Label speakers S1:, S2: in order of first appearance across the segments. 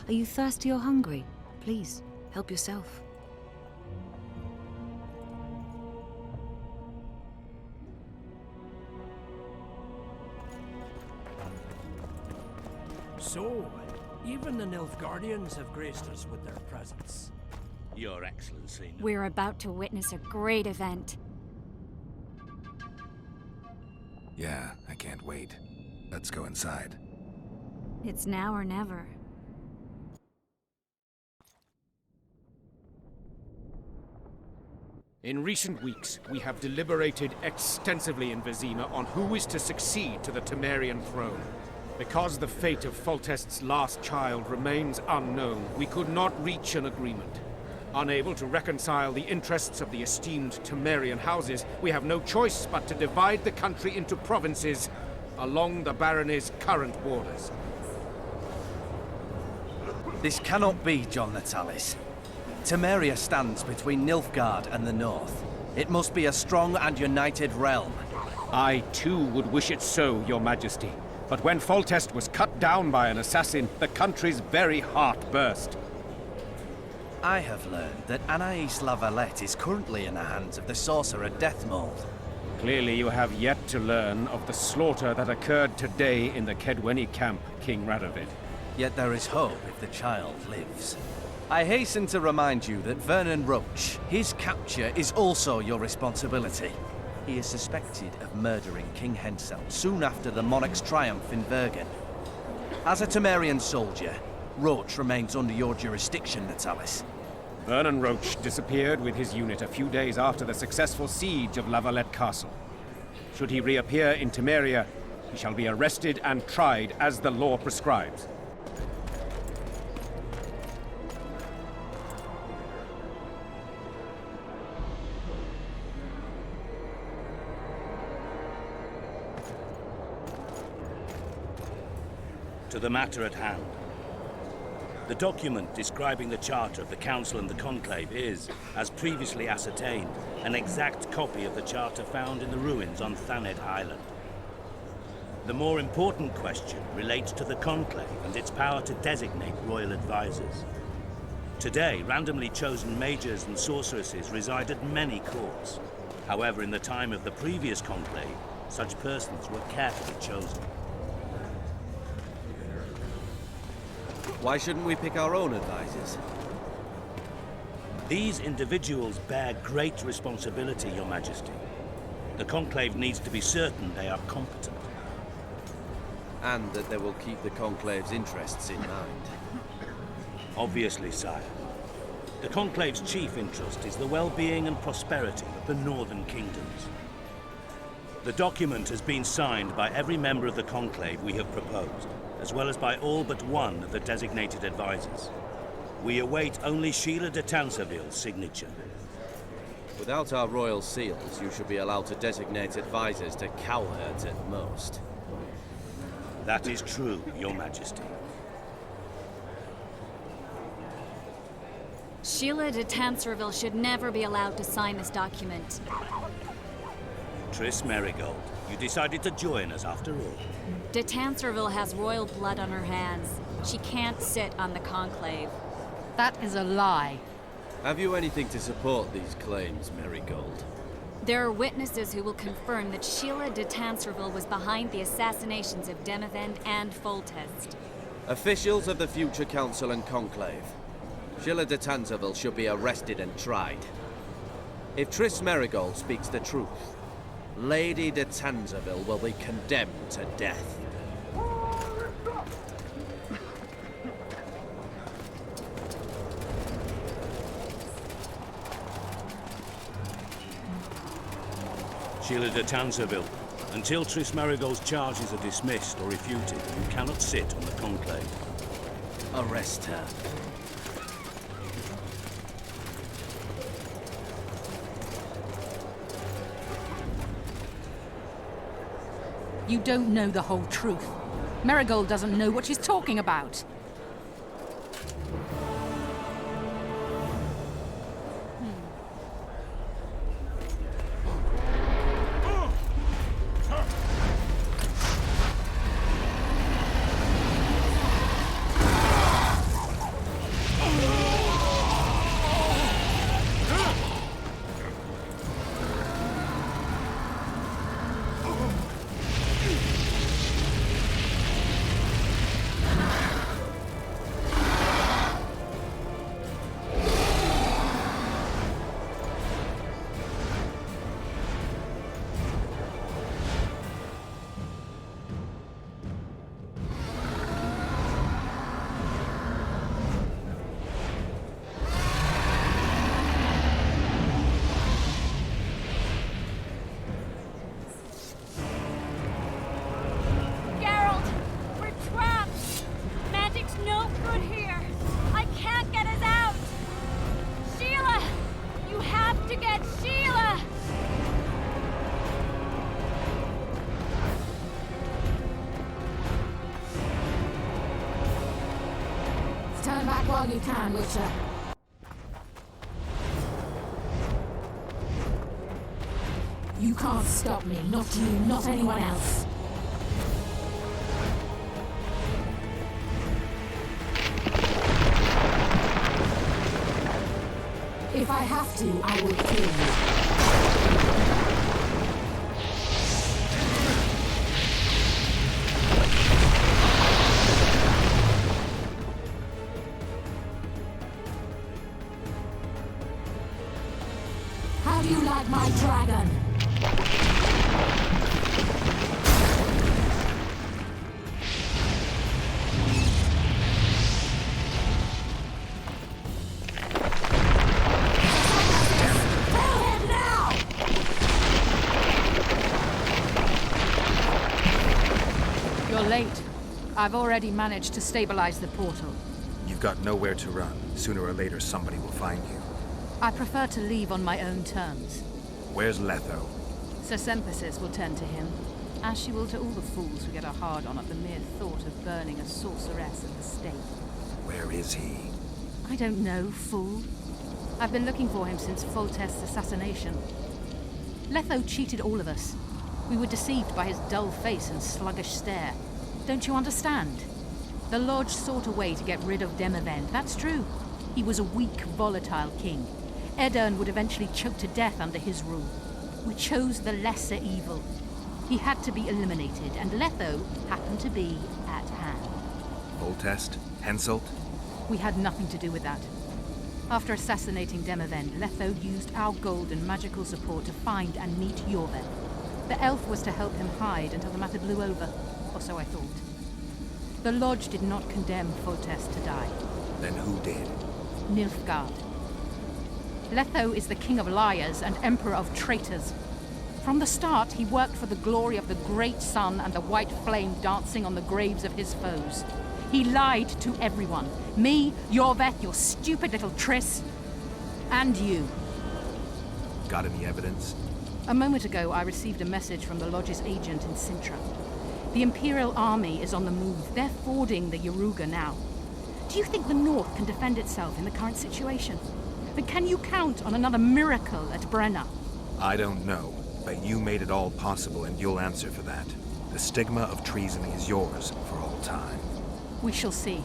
S1: Are you thirsty or hungry? Please, help yourself.
S2: So, even the Nilfgaardians have graced us with their presence.
S3: Your Excellency.
S4: We're about to witness a great event.
S5: Yeah, I can't wait. Let's go inside.
S4: It's now or never.
S6: In recent weeks, we have deliberated extensively in Vizima on who is to succeed to the Temerian throne. Because the fate of Foltest's last child remains unknown, we could not reach an agreement. Unable to reconcile the interests of the esteemed Temerian houses, we have no choice but to divide the country into provinces along the barony's current borders.
S7: This cannot be, John Natalis. Temeria stands between Nilfgaard and the north. It must be a strong and united realm.
S6: I, too, would wish it so, Your Majesty. But when Foltest was cut down by an assassin, the country's very heart burst.
S7: I have learned that Anais La Valette is currently in the hands of the sorcerer Deathmold.
S6: Clearly you have yet to learn of the slaughter that occurred today in the Kedweni camp, King Radovid.
S7: Yet there is hope if the child lives. I hasten to remind you that Vernon Roche, his capture is also your responsibility. He is suspected of murdering King Hensel soon after the monarch's triumph in Vergen. As a Temerian soldier, Roche remains under your jurisdiction, Natalis.
S6: Vernon Roche disappeared with his unit a few days after the successful siege of La Valette Castle. Should he reappear in Temeria, he shall be arrested and tried as the law prescribes.
S3: To the matter at hand. The document describing the charter of the Council and the Conclave is, as previously ascertained, an exact copy of the charter found in the ruins on Thanet Island. The more important question relates to the Conclave and its power to designate royal advisors. Today, randomly chosen mages and sorceresses reside at many courts. However, in the time of the previous Conclave, such persons were carefully chosen.
S7: Why shouldn't we pick our own advisors?
S3: These individuals bear great responsibility, Your Majesty. The Conclave needs to be certain they are competent.
S7: And that they will keep the Conclave's interests in mind.
S3: Obviously, sire. The Conclave's chief interest is the well-being and prosperity of the northern kingdoms. The document has been signed by every member of the Conclave we have proposed, as well as by all but one of the designated advisors. We await only Sheila de Tanserville's signature.
S7: Without our royal seals, you should be allowed to designate advisors to cowherds at most.
S3: That is true, Your Majesty.
S4: Sheila de Tanserville should never be allowed to sign this document.
S3: Triss Merigold, you decided to join us after all.
S4: De Tanserville has royal blood on her hands. She can't sit on the Conclave.
S8: That is a lie.
S7: Have you anything to support these claims, Merigold?
S4: There are witnesses who will confirm that Sheila de Tanserville was behind the assassinations of Demavend and Foltest.
S7: Officials of the future Council and Conclave. Sheila de Tanserville should be arrested and tried. If Triss Merigold speaks the truth, Lady de Tanserville will be condemned to death.
S3: Sheila de Tanserville, until Triss Merigold's charges are dismissed or refuted, you cannot sit on the Conclave.
S7: Arrest her.
S8: You don't know the whole truth. Merigold doesn't know what she's talking about.
S4: to get Sheila!
S8: Turn back while you can, Witcher. You can't stop me. Not you, not anyone else. If I have to, I will kill you. How do you like my dragon? Late. I've already managed to stabilize the portal.
S5: You've got nowhere to run. Sooner or later, somebody will find you.
S8: I prefer to leave on my own terms.
S5: Where's Letho?
S8: Sir Sempesis will tend to him, as she will to all the fools who get a hard-on at the mere thought of burning a sorceress at the stake.
S5: Where is he?
S8: I don't know, fool. I've been looking for him since Foltest's assassination. Letho cheated all of us. We were deceived by his dull face and sluggish stare. Don't you understand? The Lodge sought a way to get rid of Demavend, that's true. He was a weak, volatile king. Edirn would eventually choke to death under his rule. We chose the lesser evil. He had to be eliminated, and Letho happened to be at hand.
S5: Foltest? Henselt?
S8: We had nothing to do with that. After assassinating Demavend, Letho used our gold and magical support to find and meet Yorveth. The elf was to help him hide until the matter blew over, or so I thought. The Lodge did not condemn Foltest to die.
S5: Then who did?
S8: Nilfgaard. Letho is the king of liars and emperor of traitors. From the start, he worked for the glory of the great sun and the white flame dancing on the graves of his foes. He lied to everyone. Me, Yorveth, your stupid little Triss, and you.
S5: Got any evidence?
S8: A moment ago, I received a message from the Lodge's agent in Sintra. The Imperial Army is on the move. They're fording the Yaruga now. Do you think the North can defend itself in the current situation? But can you count on another miracle at Brenna?
S5: I don't know, but you made it all possible and you'll answer for that. The stigma of treason is yours for all time.
S8: We shall see.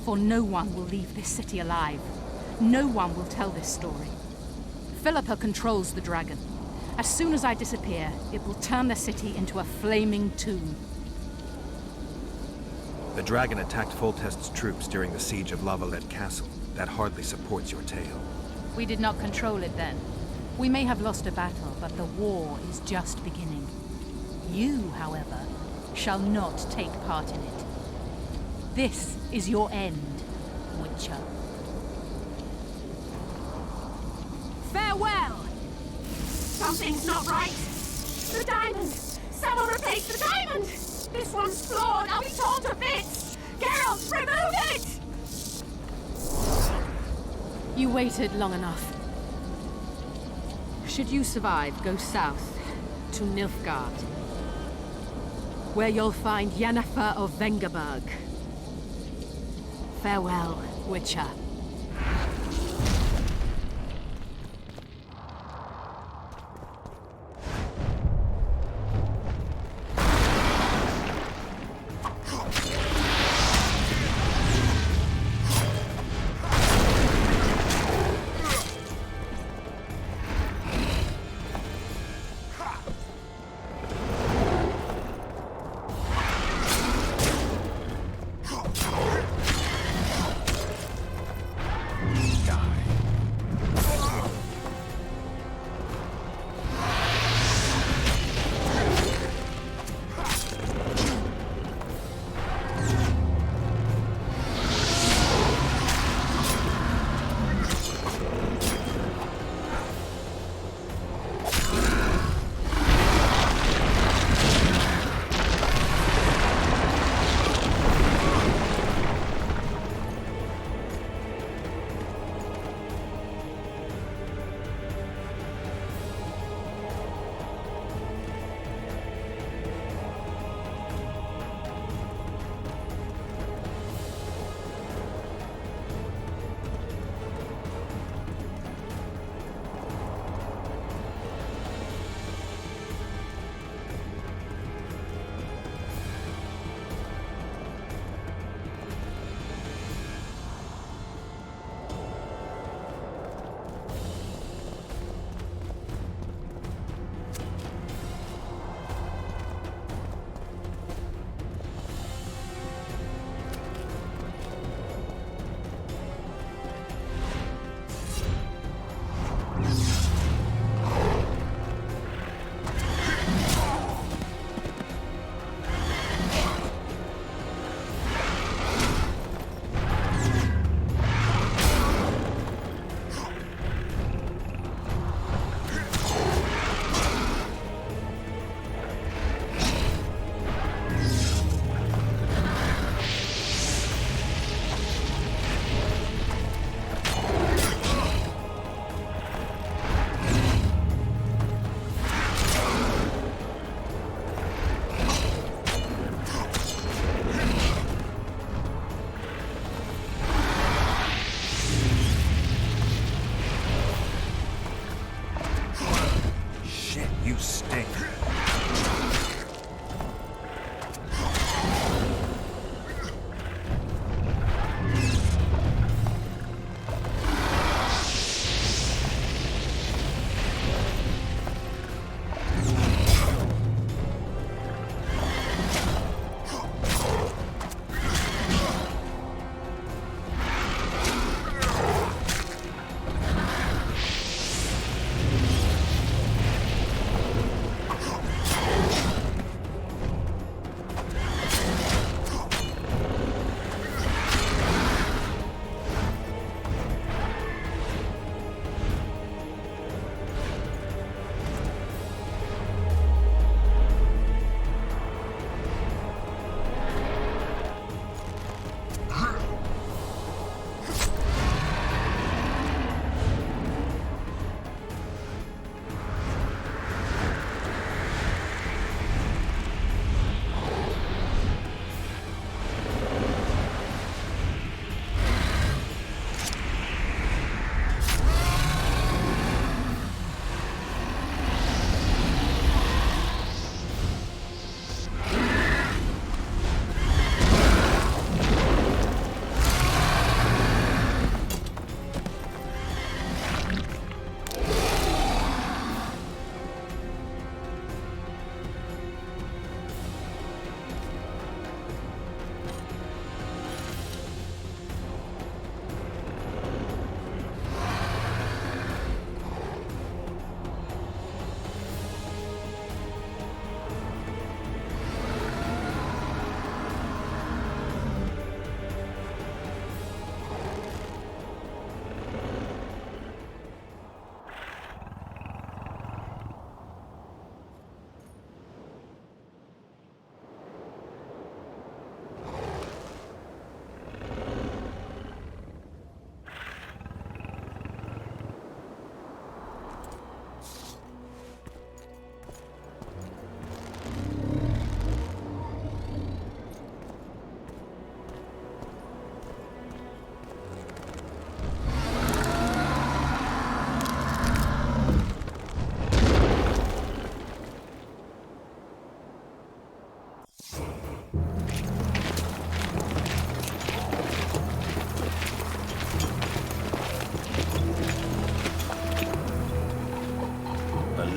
S8: For no one will leave this city alive. No one will tell this story. Philippa controls the dragon. As soon as I disappear, it will turn the city into a flaming tomb.
S5: The dragon attacked Foltest's troops during the siege of Lavalette Castle. That hardly supports your tale.
S8: We did not control it then. We may have lost a battle, but the war is just beginning. You, however, shall not take part in it. This is your end, Witcher.
S9: Farewell! Something's not right. The diamond! Someone replace the diamond! This one's flawed. I'll be torn to bits! Geralt, remove it!
S8: You waited long enough. Should you survive, go south to Nilfgaard, where you'll find Yennefer of Vengerberg. Farewell, Witcher.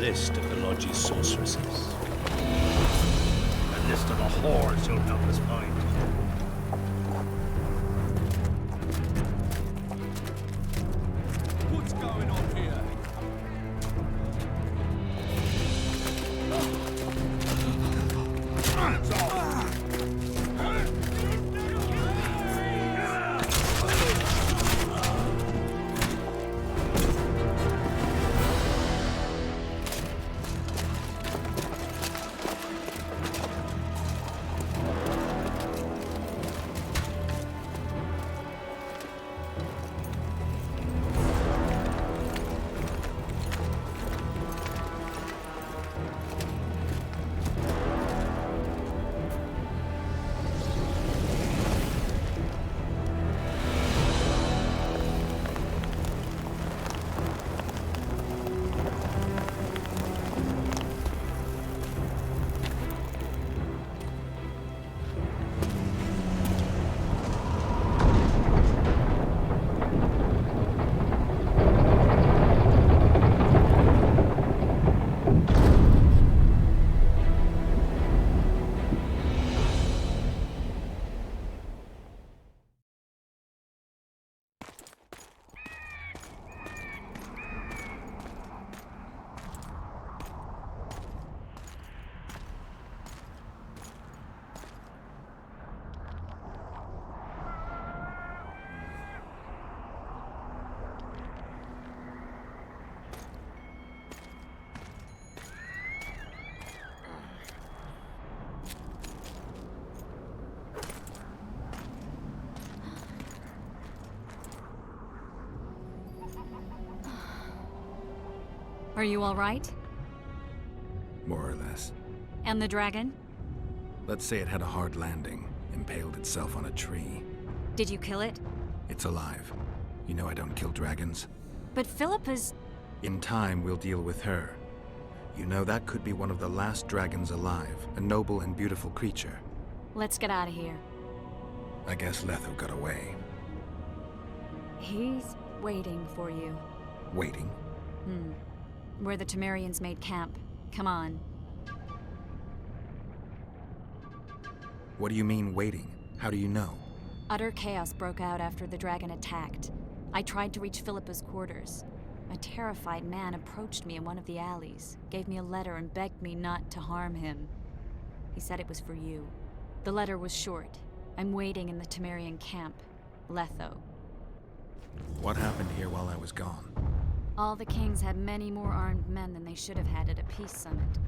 S3: list of the Lodge's sorceresses.
S10: A list of the whores you'll help us find.
S2: What's going on here?
S10: Hands off!
S4: Are you all right?
S5: More or less.
S4: And the dragon?
S5: Let's say it had a hard landing, impaled itself on a tree.
S4: Did you kill it?
S5: It's alive. You know I don't kill dragons.
S4: But Philippa's...
S5: In time, we'll deal with her. You know, that could be one of the last dragons alive, a noble and beautiful creature.
S4: Let's get out of here.
S5: I guess Letho got away.
S4: He's waiting for you.
S5: Waiting?
S4: Where the Temerians made camp. Come on.
S5: What do you mean, waiting? How do you know?
S4: Utter chaos broke out after the dragon attacked. I tried to reach Philippa's quarters. A terrified man approached me in one of the alleys, gave me a letter and begged me not to harm him. He said it was for you. The letter was short. I'm waiting in the Temerian camp. Letho.
S5: What happened here while I was gone?
S4: All the kings had many more armed men than they should have had at a peace summit.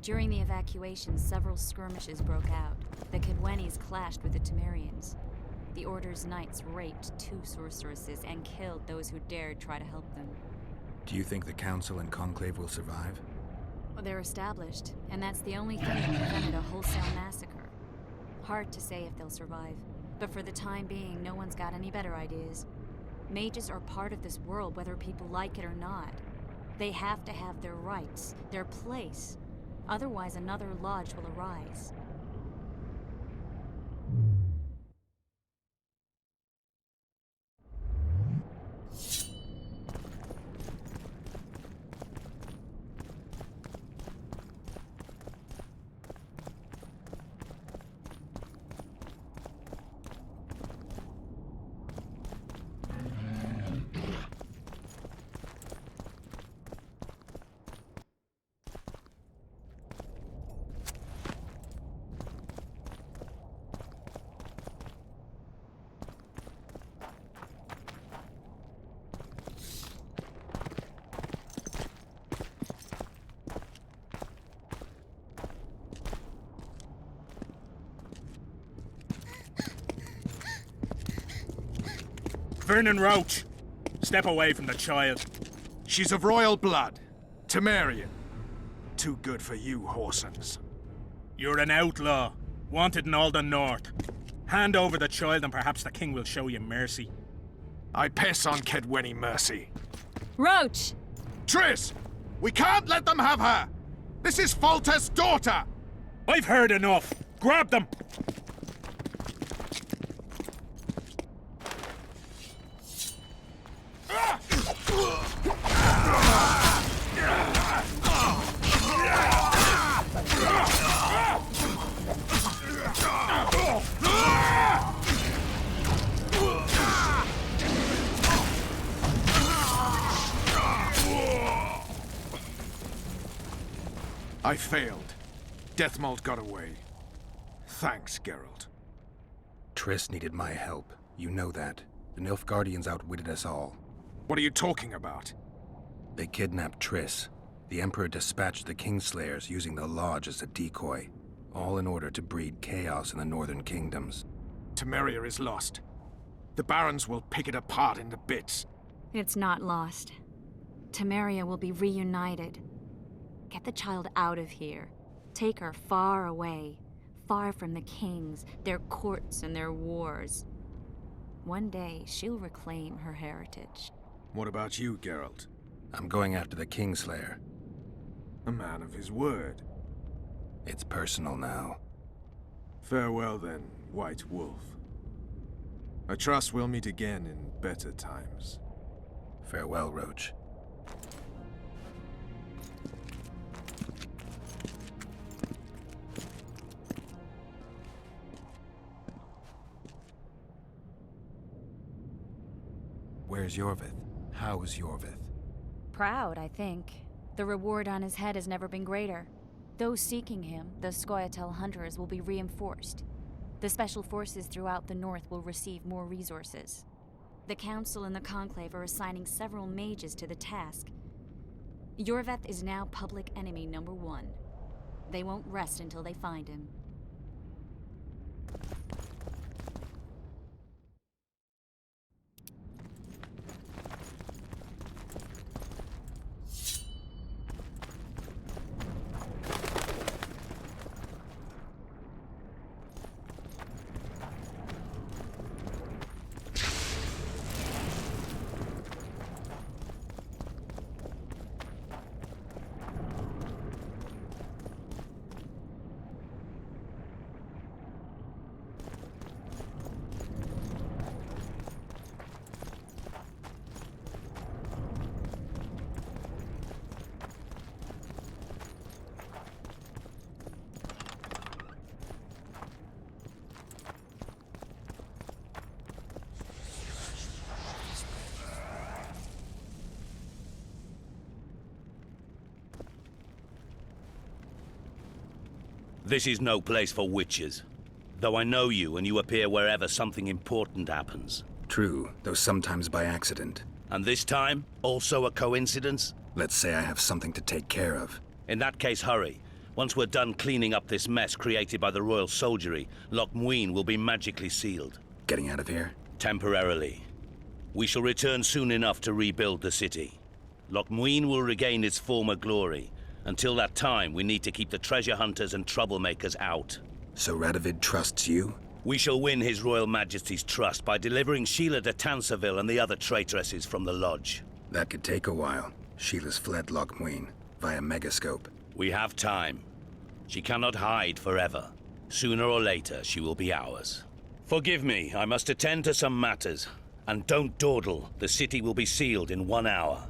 S4: During the evacuation, several skirmishes broke out. The Kedwenis clashed with the Temerians. The Order's knights raped 2 sorceresses and killed those who dared try to help them.
S5: Do you think the Council and Conclave will survive?
S4: Well, they're established, and that's the only thing that prevented a wholesale massacre. Hard to say if they'll survive, but for the time being, no one's got any better ideas. Mages are part of this world, whether people like it or not. They have to have their rights, their place. Otherwise, another lodge will arise.
S10: Vernon Roach, step away from the child.
S6: She's of royal blood. Temerian. Too good for you, Horsens.
S10: You're an outlaw, wanted in all the north. Hand over the child and perhaps the king will show you mercy.
S6: I piss on Kedweni mercy.
S4: Roach!
S6: Triss! We can't let them have her! This is Foltest's daughter!
S10: I've heard enough. Grab them!
S6: I failed. Deathmold got away. Thanks, Geralt.
S5: Triss needed my help. You know that. The Nilfgaardians outwitted us all.
S6: What are you talking about?
S5: They kidnapped Triss. The Emperor dispatched the Kingslayers using the Lodge as a decoy, all in order to breed chaos in the northern kingdoms.
S6: Temeria is lost. The Barons will pick it apart into bits.
S4: It's not lost. Temeria will be reunited. Get the child out of here. Take her far away. Far from the kings, their courts, and their wars. One day, she'll reclaim her heritage.
S6: What about you, Geralt?
S5: I'm going after the Kingslayer.
S6: A man of his word.
S5: It's personal now.
S6: Farewell then, White Wolf. I trust we'll meet again in better times.
S5: Farewell, Roach. Where's Yorvith? How is Yorvith?
S4: Proud, I think. The reward on his head has never been greater. Those seeking him, the Scoia'tael hunters, will be reinforced. The special forces throughout the north will receive more resources. The Council and the Conclave are assigning several mages to the task. Yorvith is now public enemy #1. They won't rest until they find him.
S3: This is no place for witches. Though I know you and you appear wherever something important happens.
S5: True, though sometimes by accident.
S3: And this time, also a coincidence?
S5: Let's say I have something to take care of.
S3: In that case, hurry. Once we're done cleaning up this mess created by the royal soldiery, Loch Muin will be magically sealed.
S5: Getting out of here?
S3: Temporarily. We shall return soon enough to rebuild the city. Loch Muin will regain its former glory. Until that time, we need to keep the treasure hunters and troublemakers out.
S5: So Radovid trusts you?
S3: We shall win His Royal Majesty's trust by delivering Sheila de Tansarville and the other traitresses from the Lodge.
S5: That could take a while. Sheila's fled Loch Muin via Megascope.
S3: We have time. She cannot hide forever. Sooner or later, she will be ours. Forgive me, I must attend to some matters. And don't dawdle. The city will be sealed in 1 hour.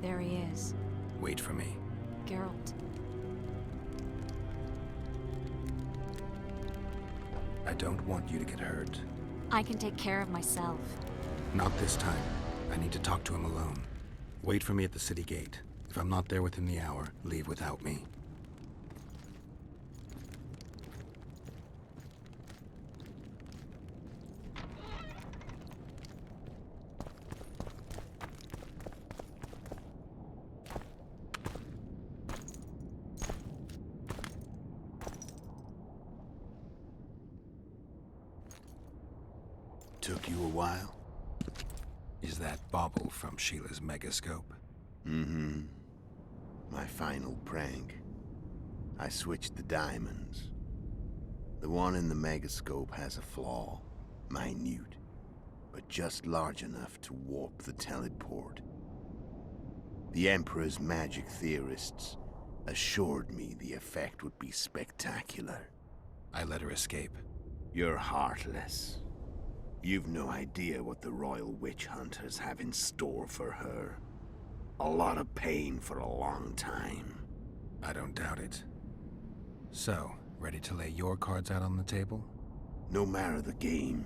S4: There he is.
S5: Wait for me.
S4: Geralt.
S5: I don't want you to get hurt.
S4: I can take care of myself.
S5: Not this time. I need to talk to him alone. Wait for me at the city gate. If I'm not there within the hour, leave without me.
S11: Took you a while?
S5: Is that bauble from Sheila's megascope?
S11: Mm-hmm. My final prank. I switched the diamonds. The one in the megascope has a flaw. Minute. But just large enough to warp the teleport. The Emperor's magic theorists assured me the effect would be spectacular.
S5: I let her escape.
S11: You're heartless. You've no idea what the royal witch hunters have in store for her. A lot of pain for a long time.
S5: I don't doubt it. So, ready to lay your cards out on the table?
S11: No matter the game,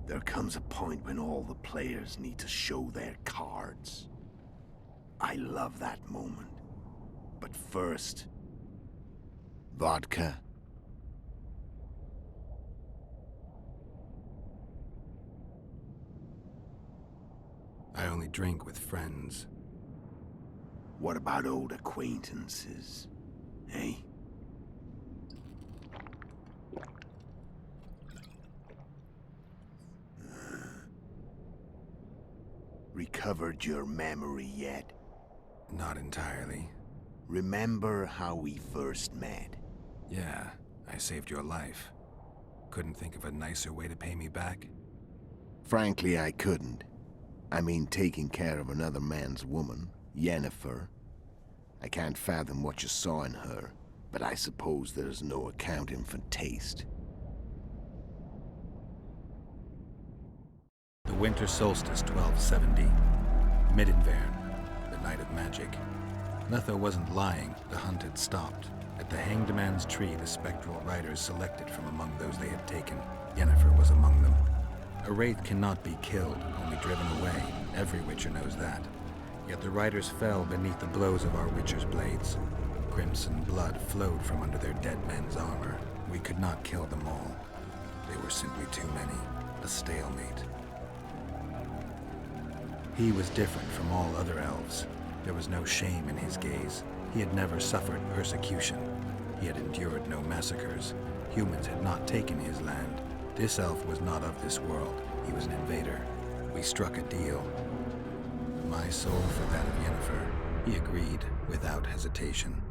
S11: there comes a point when all the players need to show their cards. I love that moment. But first... vodka.
S5: I only drink with friends.
S11: What about old acquaintances? Eh? Recovered your memory yet?
S5: Not entirely.
S11: Remember how we first met?
S5: Yeah, I saved your life. Couldn't think of a nicer way to pay me back?
S11: Frankly, I couldn't. I mean, taking care of another man's woman, Yennefer. I can't fathom what you saw in her, but I suppose there's no accounting for taste.
S5: The winter solstice 1270. Midinvern, the night of magic. Letho wasn't lying, the hunt had stopped. At the Hanged Man's Tree, the spectral riders selected from among those they had taken. Yennefer was among them. A wraith cannot be killed, only driven away. Every witcher knows that. Yet the riders fell beneath the blows of our witcher's blades. Crimson blood flowed from under their dead men's armor. We could not kill them all. They were simply too many. A stalemate. He was different from all other elves. There was no shame in his gaze. He had never suffered persecution. He had endured no massacres. Humans had not taken his land. This elf was not of this world. He was an invader. We struck a deal. My soul for that of Yennefer. He agreed without hesitation.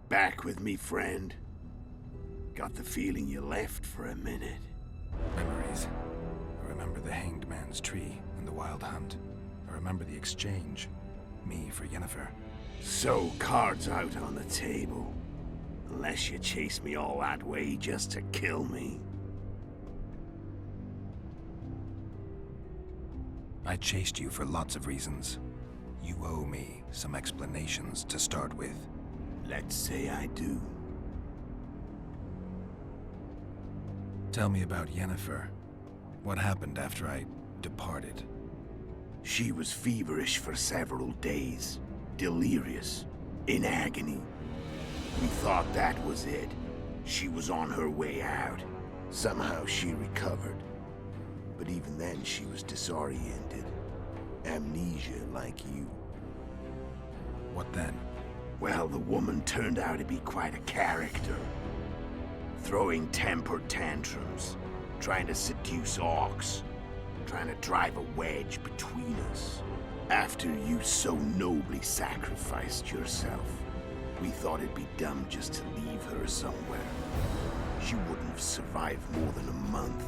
S11: Back with me, friend. Got the feeling you left for a minute.
S5: Memories. I remember the Hanged Man's Tree and the Wild Hunt. I remember the exchange. Me for Yennefer.
S11: So, cards out on the table. Unless you chase me all that way just to kill me.
S5: I chased you for lots of reasons. You owe me some explanations to start with.
S11: Let's say I do.
S5: Tell me about Yennefer. What happened after I departed?
S11: She was feverish for several days. Delirious. In agony. We thought that was it. She was on her way out. Somehow she recovered. But even then she was disoriented. Amnesia like you.
S5: What then?
S11: Well, the woman turned out to be quite a character. Throwing temper tantrums, trying to seduce orcs, trying to drive a wedge between us. After you so nobly sacrificed yourself, we thought it'd be dumb just to leave her somewhere. She wouldn't have survived more than a month.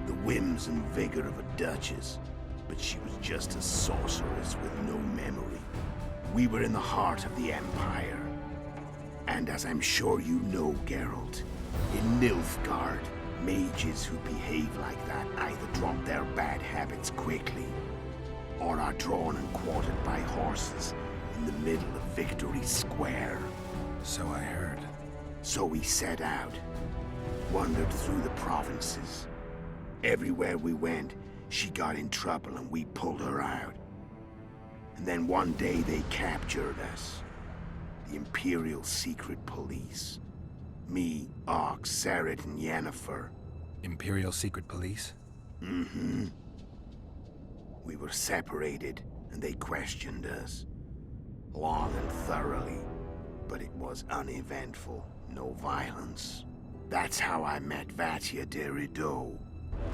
S11: The whims and vigor of a duchess, but she was just a sorceress with no memory. We were in the heart of the Empire. And as I'm sure you know, Geralt, in Nilfgaard, mages who behave like that either drop their bad habits quickly, or are drawn and quartered by horses in the middle of Victory Square.
S5: So I heard.
S11: So we set out, wandered through the provinces. Everywhere we went, she got in trouble and we pulled her out. And then one day they captured us. The Imperial Secret Police. Me, Ox, Sarret, and Yennefer.
S5: Imperial Secret Police?
S11: Mm-hmm. We were separated, and they questioned us. Long and thoroughly, but it was uneventful. No violence. That's how I met Vatia de Rideau.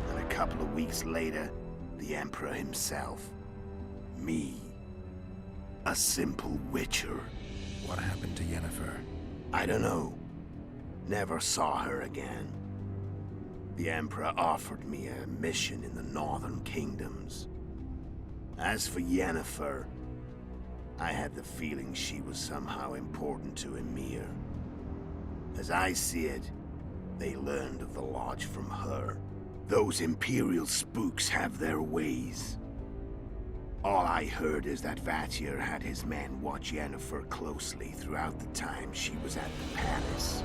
S11: And a couple of weeks later, the Emperor himself. Me. A simple witcher.
S5: What happened to Yennefer?
S11: I don't know. Never saw her again. The Emperor offered me a mission in the Northern Kingdoms. As for Yennefer, I had the feeling she was somehow important to Emir. As I see it, they learned of the Lodge from her. Those Imperial spooks have their ways. All I heard is that Vatir had his men watch Yennefer closely throughout the time she was at the palace.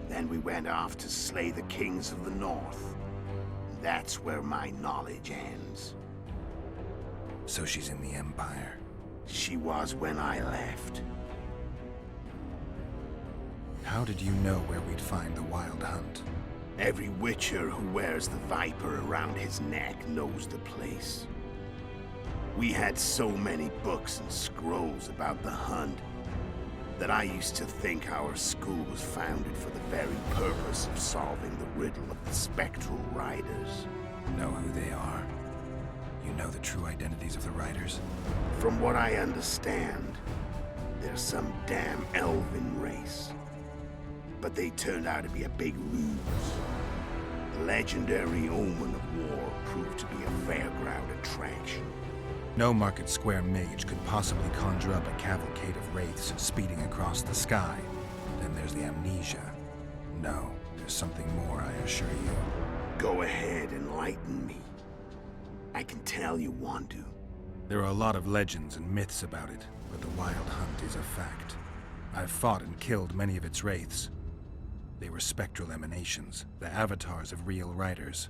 S11: Then we went off to slay the kings of the north. That's where my knowledge ends.
S5: So she's in the Empire?
S11: She was when I left.
S5: How did you know where we'd find the Wild Hunt?
S11: Every witcher who wears the viper around his neck knows the place. We had so many books and scrolls about the hunt that I used to think our school was founded for the very purpose of solving the riddle of the spectral riders.
S5: Know who they are? You know the true identities of the riders?
S11: From what I understand, they're some damn elven race. But they turned out to be a big ruse. The legendary Omen of War proved to be a fairground attraction.
S5: No Market Square mage could possibly conjure up a cavalcade of wraiths speeding across the sky. Then there's the amnesia. No, there's something more, I assure you.
S11: Go ahead, enlighten me. I can tell you want to.
S5: There are a lot of legends and myths about it, but the Wild Hunt is a fact. I've fought and killed many of its wraiths. They were spectral emanations, the avatars of real riders.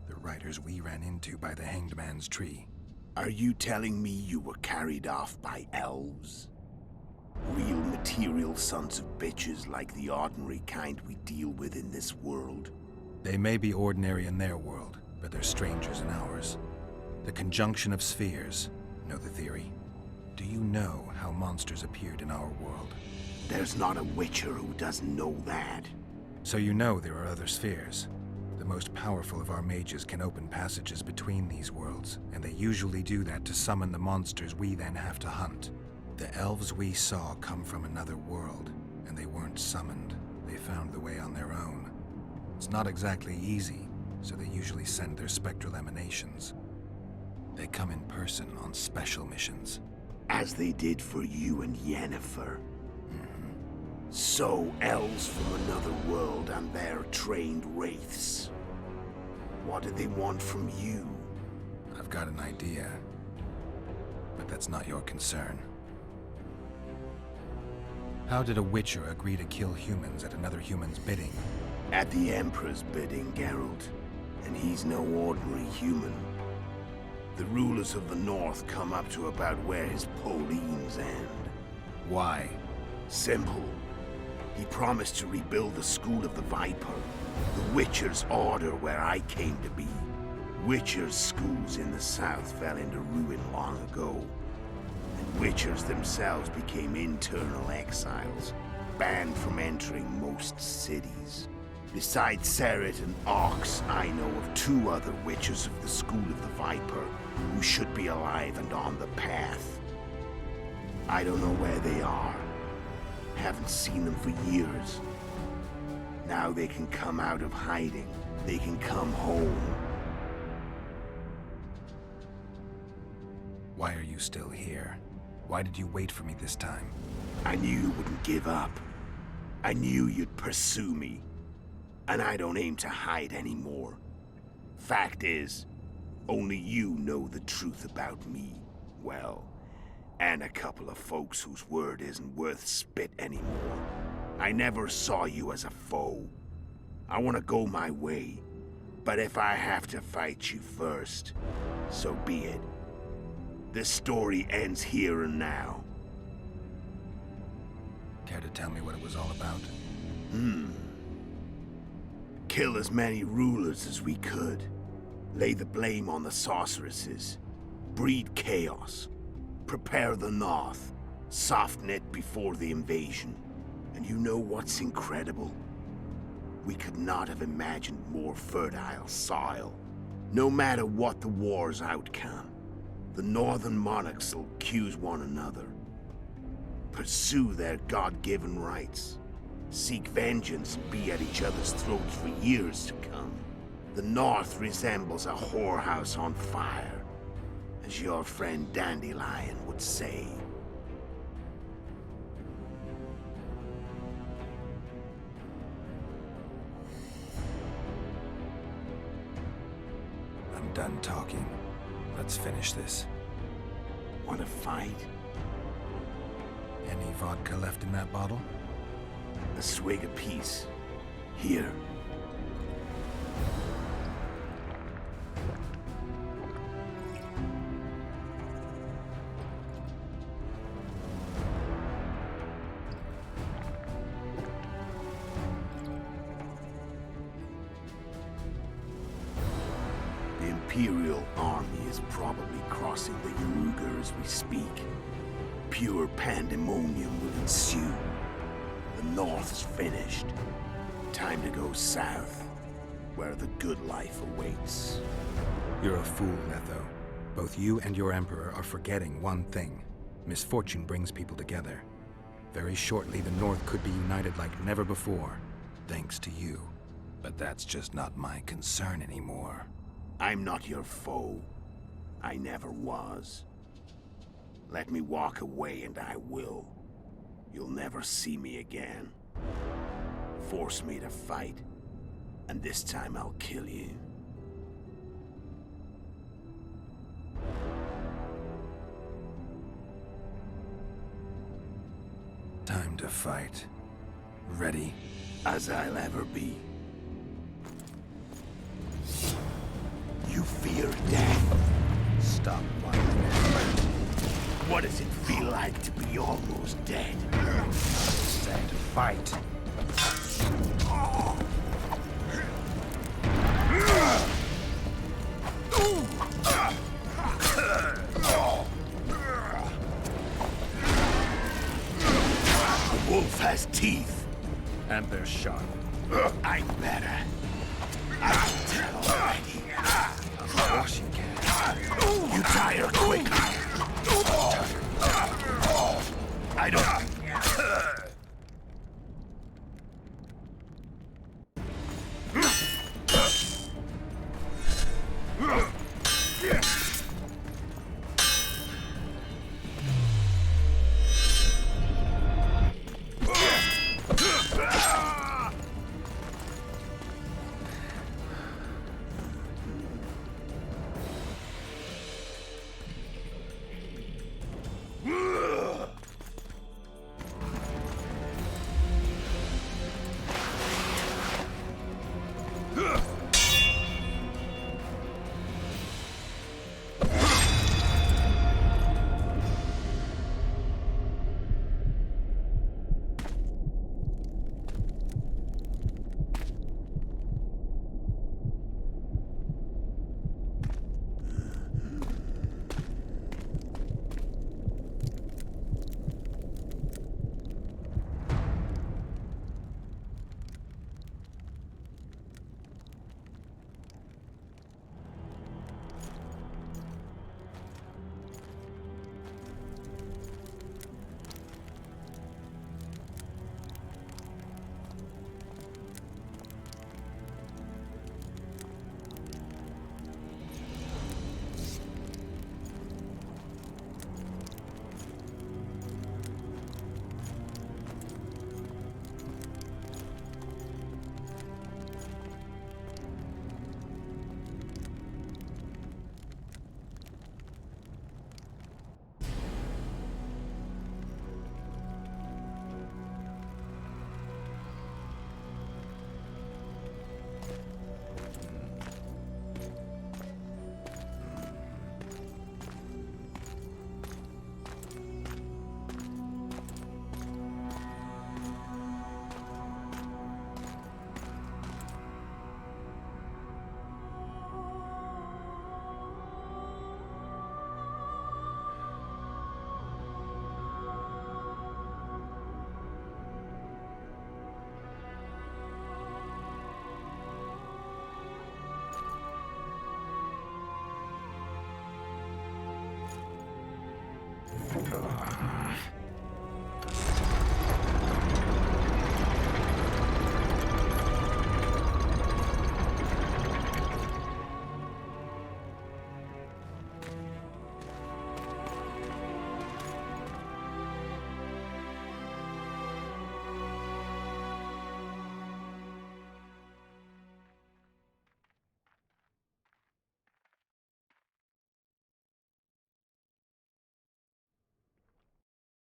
S5: The riders we ran into by the Hanged Man's Tree.
S11: Are you telling me you were carried off by elves? Real material sons of bitches like the ordinary kind we deal with in this world?
S5: They may be ordinary in their world, but they're strangers in ours. The conjunction of spheres. Know the theory? Do you know how monsters appeared in our world?
S11: There's not a witcher who doesn't know that.
S5: So you know there are other spheres. The most powerful of our mages can open passages between these worlds, and they usually do that to summon the monsters we then have to hunt. The elves we saw come from another world, and they weren't summoned. They found the way on their own. It's not exactly easy, so they usually send their spectral emanations. They come in person on special missions.
S11: As they did for you and Yennefer. So, elves from another world and their trained wraiths. What do they want from you?
S5: I've got an idea, but that's not your concern. How did a witcher agree to kill humans at another human's bidding?
S11: At the Emperor's bidding, Geralt. And he's no ordinary human. The rulers of the North come up to about where his Pauline's end.
S5: Why?
S11: Simple. He promised to rebuild the School of the Viper, the Witcher's order where I came to be. Witcher's schools in the south fell into ruin long ago, and Witchers themselves became internal exiles, banned from entering most cities. Besides Sarret and Ox, I know of 2 other Witchers of the School of the Viper who should be alive and on the path. I don't know where they are. Haven't seen them for years. Now they can come out of hiding. They can come home.
S5: Why are you still here? Why did you wait for me this time?
S11: I knew you wouldn't give up. I knew you'd pursue me. And I don't aim to hide anymore. Fact is, only you know the truth about me. Well, And a couple of folks whose word isn't worth spit anymore. I never saw you as a foe. I want to go my way, but if I have to fight you first, so be it. This story ends here and now.
S5: Care to tell me what it was all about?
S11: Kill as many rulers as we could. Lay the blame on the sorceresses. Breed chaos. Prepare the North. Soften it before the invasion. And you know what's incredible? We could not have imagined more fertile soil. No matter what the war's outcome, the Northern monarchs will accuse one another. Pursue their God-given rights. Seek vengeance and be at each other's throats for years to come. The North resembles a whorehouse on fire, as your friend Dandelion would say.
S5: I'm done talking. Let's finish this.
S11: Want to fight?
S5: Any vodka left in that bottle?
S11: A swig apiece. Here. The Imperial army is probably crossing the Yaruga as we speak. Pure pandemonium will ensue. The North's finished. Time to go south, where the good life awaits.
S5: You're a fool, Letho. Both you and your Emperor are forgetting one thing. Misfortune brings people together. Very shortly, the North could be united like never before, thanks to you. But that's just not my concern anymore.
S11: I'm not your foe. I never was. Let me walk away and I will. You'll never see me again. Force me to fight, and this time I'll kill you.
S5: Time to fight. Ready?
S11: As I'll ever be. You fear death.
S5: Stop whining.
S11: What does it feel like to be almost dead?
S5: Said fight.
S11: The wolf has teeth.
S6: And they're sharp.
S11: I'm better. I can tell already.
S5: Of course you can.
S11: You tire quick. I don't...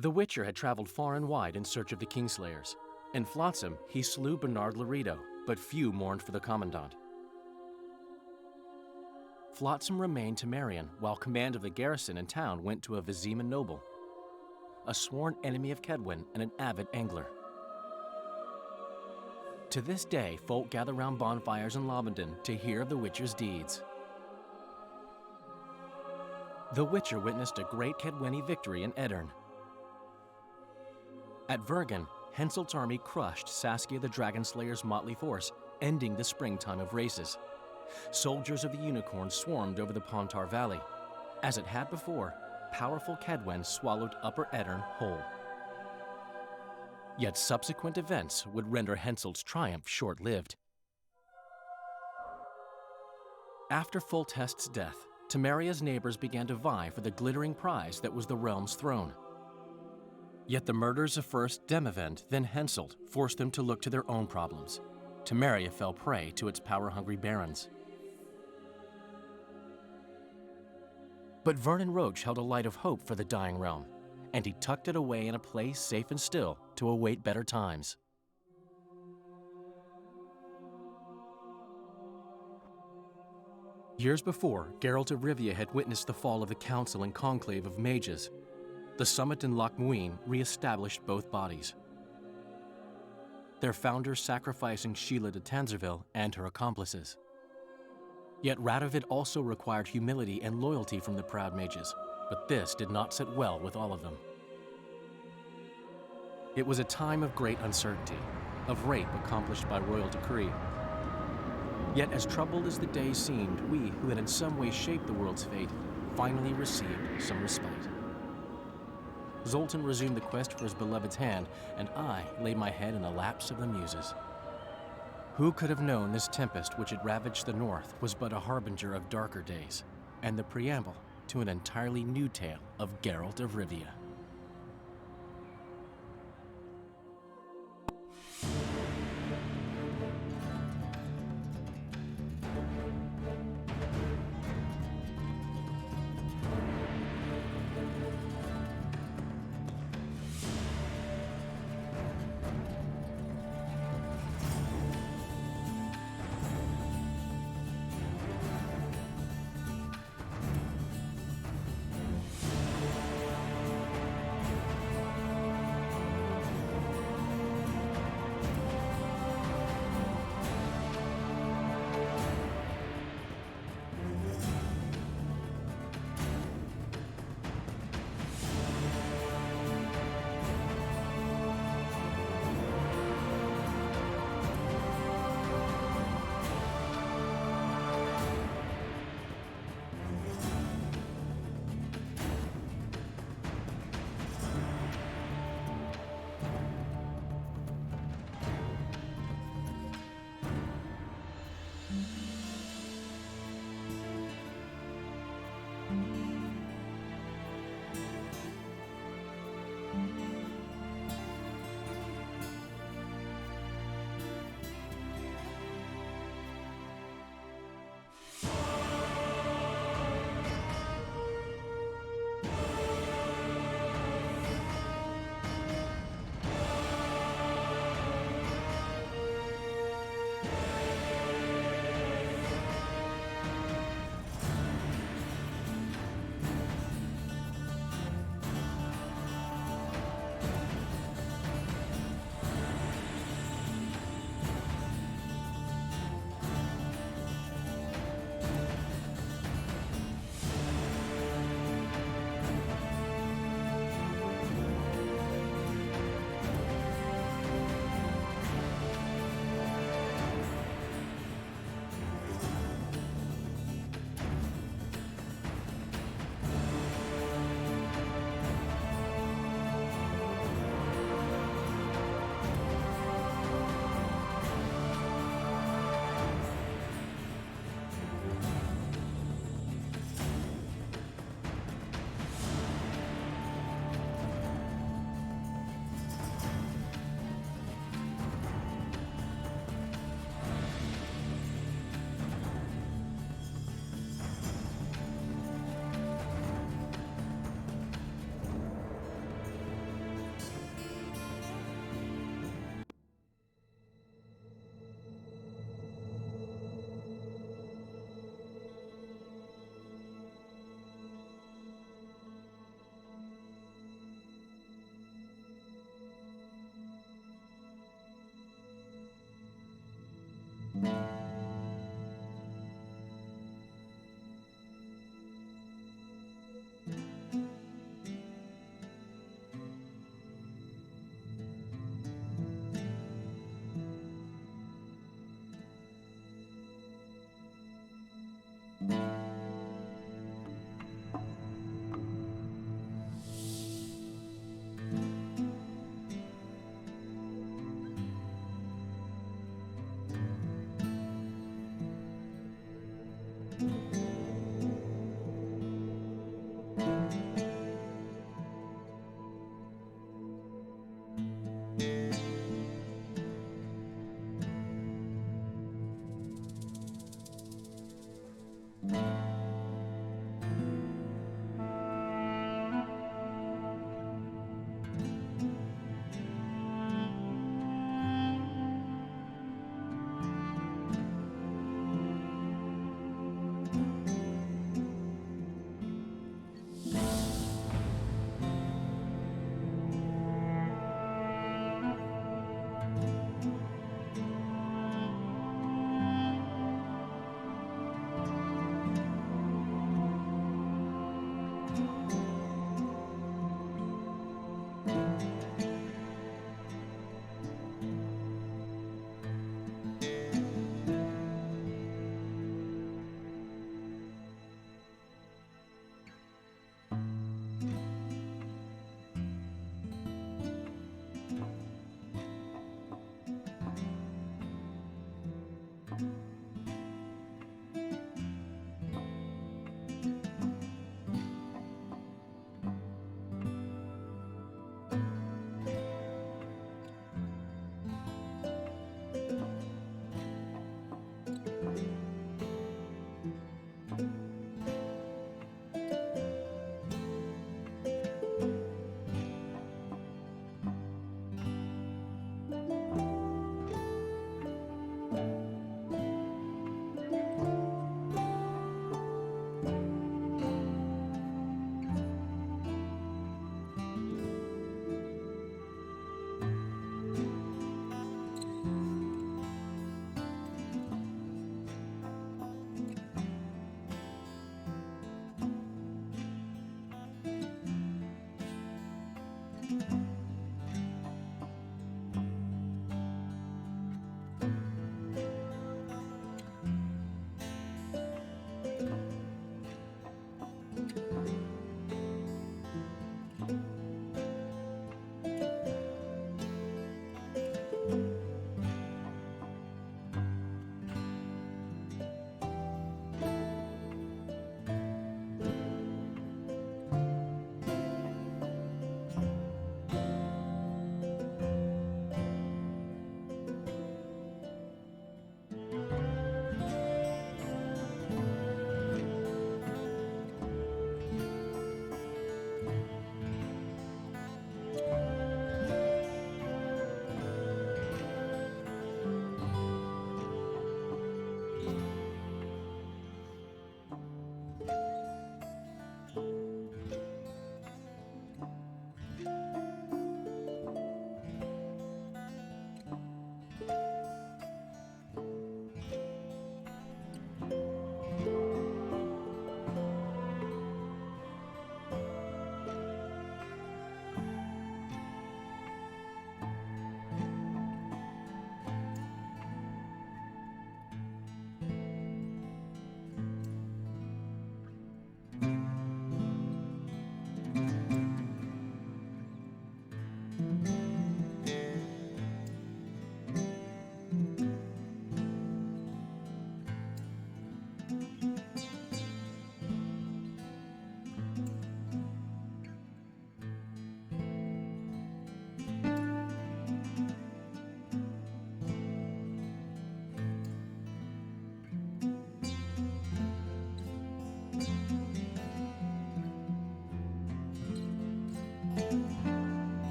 S12: The Witcher had traveled far and wide in search of the Kingslayers. In Flotsam, he slew Bernard Laredo, but few mourned for the Commandant. Flotsam remained Temerian, while command of the garrison and town went to a Vizima noble, a sworn enemy of Kedwen and an avid angler. To this day, folk gather round bonfires in Lobendon to hear of the Witcher's deeds. The Witcher witnessed a great Kedweni victory in Edirn. At Vergen, Henselt's army crushed Saskia the Dragonslayer's motley force, ending the springtime of races. Soldiers of the Unicorn swarmed over the Pontar Valley. As it had before, powerful Kedwen swallowed Upper Edirn whole. Yet subsequent events would render Henselt's triumph short-lived. After Foltest's death, Temeria's neighbors began to vie for the glittering prize that was the realm's throne. Yet the murders of first Demavend, then Henselt, forced them to look to their own problems. Temeria fell prey to its power-hungry barons. But Vernon Roche held a light of hope for the dying realm, and he tucked it away in a place safe and still to await better times. Years before, Geralt of Rivia had witnessed the fall of the Council and Conclave of Mages. The summit in Loch Muin re-established both bodies, their founders sacrificing Sheila de Tanzerville and her accomplices. Yet Radovid also required humility and loyalty from the proud mages, but this did not sit well with all of them. It was a time of great uncertainty, of rape accomplished by royal decree. Yet as troubled as the days seemed, we, who had in some way shaped the world's fate, finally received some respite. Zoltan resumed the quest for his beloved's hand, and I laid my head in the laps of the muses. Who could have known this tempest which had ravaged the north was but a harbinger of darker days, and the preamble to an entirely new tale of Geralt of Rivia.